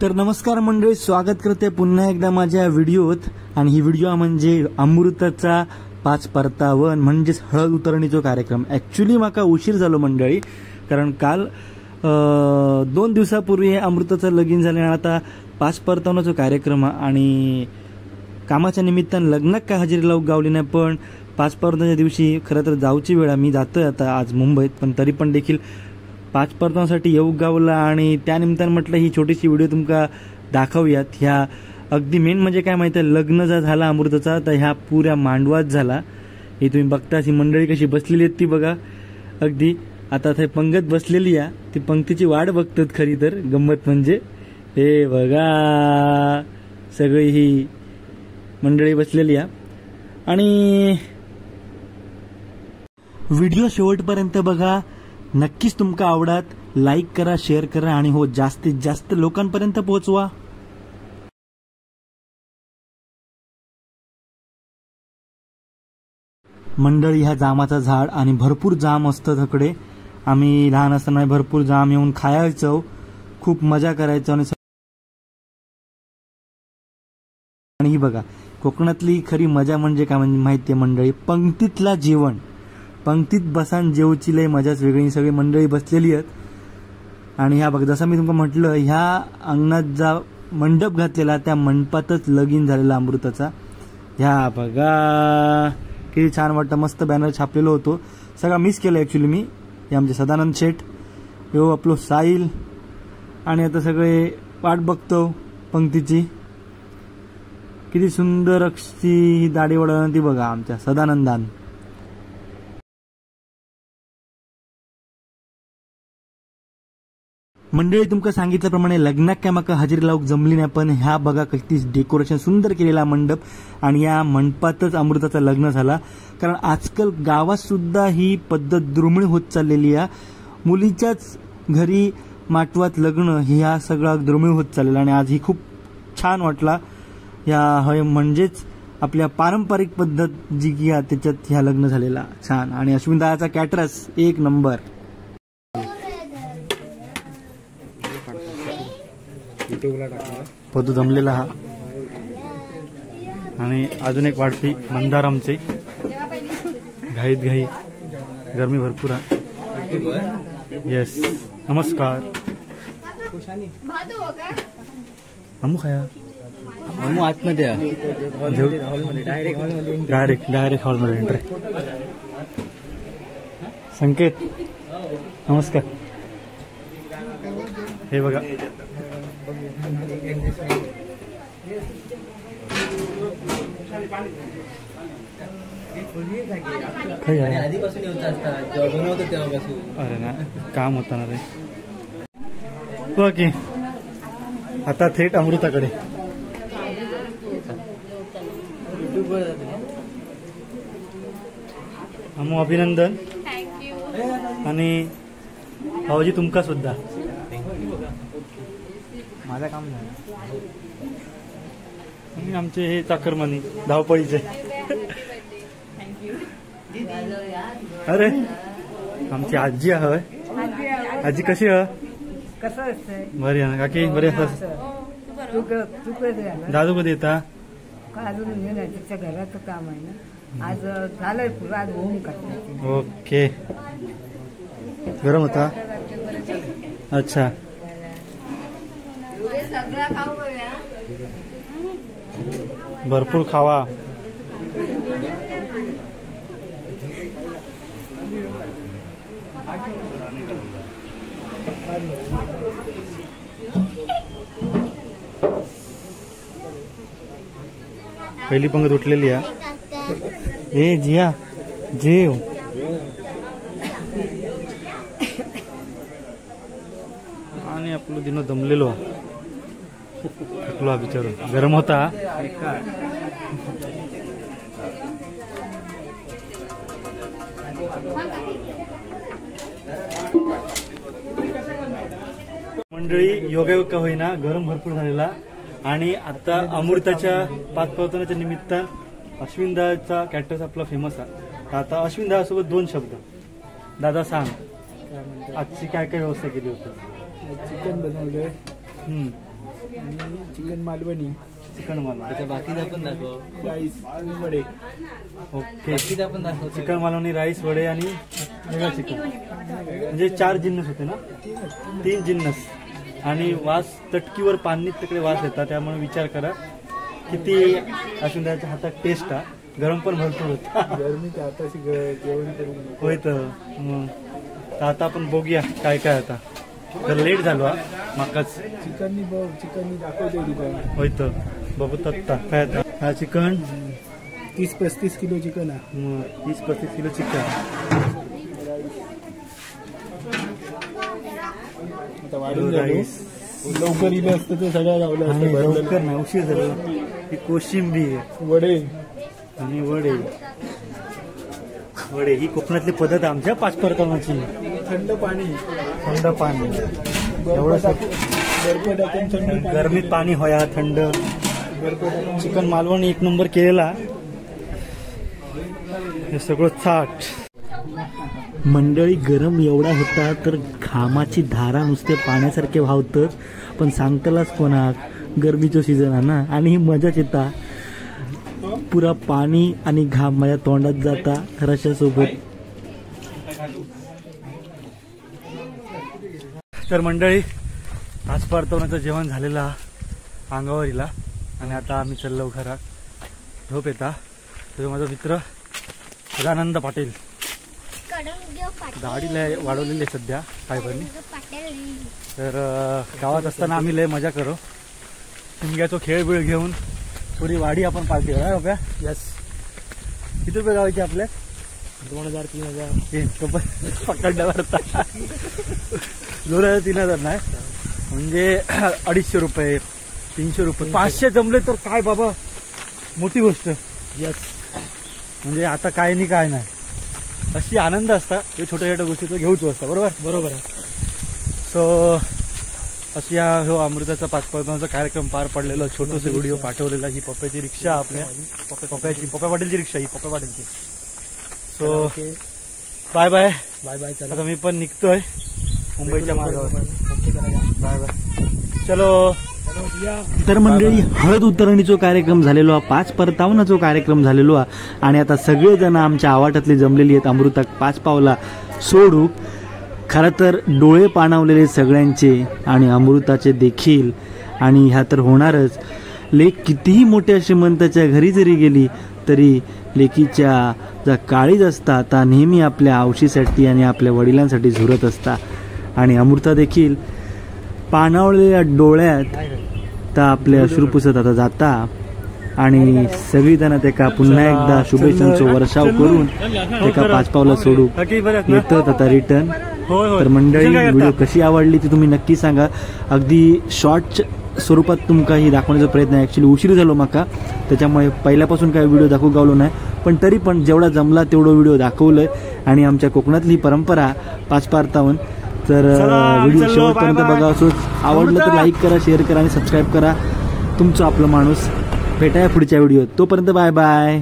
तर नमस्कार मंडळी, स्वागत करते पुन्हा एकदा माझ्या व्हिडिओत. आणि ही व्हिडिओ म्हणजे अमृताचा 5 परतावन म्हणजेच हळद उतरणीचा कार्यक्रम. ॲक्च्युली माका उशीर झालो मंडळी, कारण काल 2 दिवसापूर्वी अमृताचं लगीन झालं आणि आता 5 परतावनाचा कार्यक्रम आणि कामाच्या निमित्तानं लग्नात काय हजेरी लावूक गावली नाही. पण 5 परतावनाच्या दिवशी खरं तर जाऊची वेळ, मी जातोय आता आज मुंबईत, पण तरी पण देखील 5 परतावनासाठी येऊ गावला आणि त्यानिमित्तानं म्हटलं ही छोटीशी व्हिडिओ तुमका दाखवूयात. ह्या अगदी मेन म्हणजे काय माहिती आहे, लग्न जर झाला अमृताचा तर ह्या पुऱ्या मांडवात झाला. हे तुम्ही बघता, ही मंडळी कशी बसलेली आहेत ती बघा. अगदी आता ते पंगत बसलेली आहे, ती पंक्तीची वाट बघतात. खरी तर गंमत म्हणजे हे बघा, सगळी ही मंडळी बसलेली आहे. आणि व्हिडिओ शेवटपर्यंत बघा, नक्कीच तुमका आवडात. लाईक करा, शेअर करा आणि हो जास्तीत जास्त लोकांपर्यंत पोहोचवा. मंडळी, ह्या जामाचा झाड आणि भरपूर जाम असतं तिकडे. आम्ही लहान असताना भरपूर जाम येऊन खायचो, खूप मजा करायचो. आणि ही बघा, कोकणातली खरी मजा म्हणजे काय म्हणजे माहिती आहे मंडळी, पंक्तीतला जेवण. पंक्तीत बसान जेवची लय मजाच वेगळी. सगळी मंडळी बसलेली आहेत. आणि ह्या बघा, जसं मी तुम्हाला म्हटलं, ह्या अंगणात जा मंडप घातलेला त्या मंडपातच लगीन झालेला अमृताचा. ह्या बघा किती छान वाटतं, मस्त बॅनर छापलेलो होतो. सगळा मिस केलं ॲक्च्युली मी. हे आमचे सदानंद शेठ, यो आपलं साहिल, आणि आता सगळे वाट बघतो पंक्तीची. किती सुंदर अशी दाढी वडवून ती बघा आमच्या सदानंदान. मंडळी, तुमका सांगितल्याप्रमाणे लग्नात काय माका हजेरी लावूक जमली नाही, पण ह्या बघा किती डेकोरेशन सुंदर केलेला मंडप. आणि या मंडपातच अमृताचं लग्न झाला. कारण आजकाल गावात सुद्धा ही पद्धत दुर्मिळ होत चाललेली आहे. मुलीच्याच घरी माटवात लग्न, ह्या सगळा दुर्मिळ होत चाललेला. आणि आज ही खूप छान वाटला. ह्या म्हणजेच आपल्या पारंपरिक पद्धत जी की त्याच्यात ह्या लग्न झालेला छान. आणि अश्विन दादाचा कॅटरस एक नंबर. पदू जमलेला हा. आणि अजून एक वाटती मंदार आमचे, घाईत घाई, गरमी भरपूर आहे. येस, नमस्कार. अमू खाया, अमू आतमध्ये डायरेक्ट हॉलमध्ये एंट्री. संकेत, नमस्कार. हे बघा, अरे ना काम होतं ना रे. ओके, आता थेट अमृताकडे. अमू, अभिनंदन. आणि भाऊजी तुमका सुद्धा. माझं काम झालं. आमचे हे चाकरमानी धावपळीचे. अरे आमची आजी आहे. आजी कशी आहे? बरी आहे ना काकी? बरी असत. दादू कधी येता? तिच्या घराचं काम आहे ना, आज झालंय पुरा, आज होऊन काढलं. ओके, गरम होता. अच्छा, भरपूर खावा. पहिली पंगत उठलेली आहे. ए जिया, जेव. आणि आपलं दिन दमलेलो, थकलो बिचारो, गरम होता. मंडळी, योगायोग का होईना गरम भरपूर झालेला. आणि आता अमृताच्या 5 परतावनाच्या निमित्तानं अश्विनदाचा कॅटरस आपला फेमस आहे. आता अश्विनदासोबत 2 शब्द. दादा सांग, आजची काय काय व्यवस्था केली होती? चिकन बनवले, चिकन मालवणी, चिकन मालवणी. त्याच्या बाकीचा पण दाखव. राईस आणि वडे. ओके, बाकीचा पण दाखव. चिकन मालवणी, राईस, वडे आणि वेगळा चिकन, म्हणजे 4 जिन्नस होते ना, 3 जिन्नस. आणि वास चटकीवर पाणी तिकडे वास येतात, त्यामुळे विचार करा किती असून त्याच्या हातात टेस्ट हा. गरम पण भरपूर होता. गरमीच्या हाताशी जेवण करून होय तर आता आपण बघूया काय काय आता. तर लेट झालो हा माकाच. चिकननी बघ, चिकननी दाखवते तुला. होय तर बघू आता काय आता. हा चिकन 30-35 किलो चिकन आहे. 30-35 किलो चिकन. आता वाढून राईस लवकर इले असतं तर सगळ्या लावलं असतं. लवकर नाही, उशीर झालं. ही कोशिंबीर, वडे आणि वडे. वडे ही कोकणातली पद्धत आमच्या 5 परतावाची. थंड पाणी, थंड पाणी, एवढं बर्फ टाकून थंड गरमीत पाणी होया थंड. बर्फ टाकून चिकन मालवणी 1 नंबर केलेला. हे सगळं चाट. मंडळी गरम एवढा होता तर घामाची धारा नुसते पाण्यासारखे व्हावतच. पण सांगतालाच कोणा, गरमीचं सीझन आहे ना, आणि ही मजाच येता. पुरा पाणी आणि घाम माझ्या तोंडात जाता रश्यासोबत. तर मंडळी आज परतवण्याचं जेवण झालेला अंगावर इला, आणि आता आम्ही चाललो घरात. झोप येता. तर माझा मित्र सदानंद पाटील, दाढीला वाढवलेली आहे सध्या काय पण. तर गावात असताना आम्ही लय मजा करू. शिमग्याचा खेळ बिळ घेऊन पुरी वाडी आपण पार्टी करा. रुपया यस. किती रुपये गावायचे आपल्या? 2000-3000 पकडल्या वाटता. 2000-3000 नाही, म्हणजे 250 रुपये, 300 रुपये, 500 जमले तर काय बाबा मोठी गोष्ट. यस, म्हणजे आता काय नाही काय नाही, अशी आनंद असता. हे छोट्या छोट्या गोष्टीचं घेऊच असता. बरोबर आहे. सो अशी हो अमृताचा 5 परतावांचा कार्यक्रम पार पडलेला. छोटंसं व्हिडिओ पाठवलेला. ही पप्प्याची रिक्षा, आपल्या पप्पा पाटीलची रिक्षा, ही पप्पा पाटीलची. So bye bye. आता मी पण निघतोय मुंबईच्या मार्गावर. Bye bye. चलो. तर मंडळी हळद उतरणीचा कार्यक्रम झालेलो, 5 परतावनाचा कार्यक्रम झालेलो, आणि आता सगळेजण आमच्या आवाटातले जमलेली आहेत अमृताक 5 पावला सोडू. खरं तर डोळे पाणावलेले सगळ्यांचे, आणि अमृताचे देखील. आणि ह्या तर होणारच. लेक कितीही मोठ्या श्रीमंताच्या घरी जरी गेली तरी लेकीच्या ज्या काळीज असता त्या नेहमी आपल्या आवशीसाठी आणि आपल्या वडिलांसाठी झुरत असता. आणि अमृता देखील पाणावलेल्या डोळ्यात तर आपले अश्रू पुसत आता जाता. आणि सगळीजण त्याका पुन्हा एकदा शुभेच्छांचा वर्षाव करून त्याका 5 पावलं सोडू येतात आता रिटर्न. तर मंडळी व्हिडिओ कशी आवडली ती तुम्ही नक्की सांगा. अगदी शॉर्ट स्वरूपात तुमका ही दाखवण्याचा प्रयत्न आहे. ॲक्च्युली उशीर झालो माका, त्याच्यामुळे पहिल्यापासून काही व्हिडिओ दाखवू गावलो नाही, पण तरी पण जेवढा जमला तेवढं व्हिडिओ दाखवलंय. आणि आमच्या कोकणातली परंपरा 5 परतावन. तर व्हिडिओ शेवटपर्यंत बघा. असोच आवडलं तर लाईक करा, शेअर करा आणि सबस्क्राईब करा. तुमचं आपलं माणूस. भेटाया पुढच्या व्हिडिओत. तोपर्यंत बाय बाय.